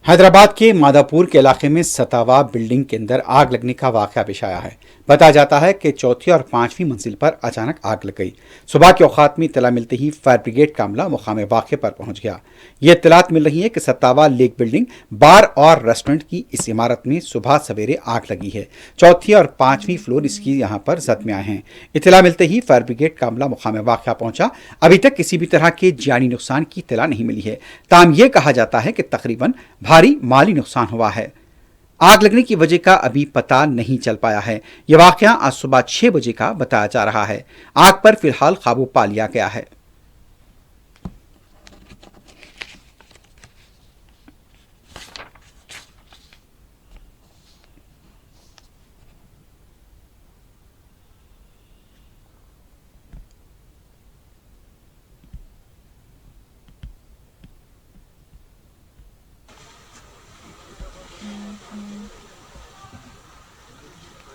हैदराबाद के मादापुर के इलाके में सतावा बिल्डिंग के अंदर आग लगने का वाकया पेश आया है। बताया जाता है कि चौथी और पांचवीं मंजिल पर अचानक आग लग गई। सुबह के औकात में इतला मिलते ही फायर ब्रिगेड का अमला मुकाम वाक़े पर पहुंच गया। ये इतलात मिल रही है कि सतावा लेक बिल्डिंग बार और रेस्टोरेंट की इस इमारत में सुबह सवेरे आग लगी है। चौथी और पांचवीं फ्लोर इसकी यहाँ पर जद में आए हैं। इतला मिलते ही फायर ब्रिगेड का अमला मुकाम वाक़या पहुंचा। अभी तक किसी भी तरह के जानी नुकसान की इतला नहीं मिली है। ताहम यह कहा जाता है कि तकरीबन भारी माली नुकसान हुआ है। आग लगने की वजह का अभी पता नहीं चल पाया है। यह वाकया आज सुबह 6 बजे का बताया जा रहा है। आग पर फिलहाल काबू पा लिया गया है।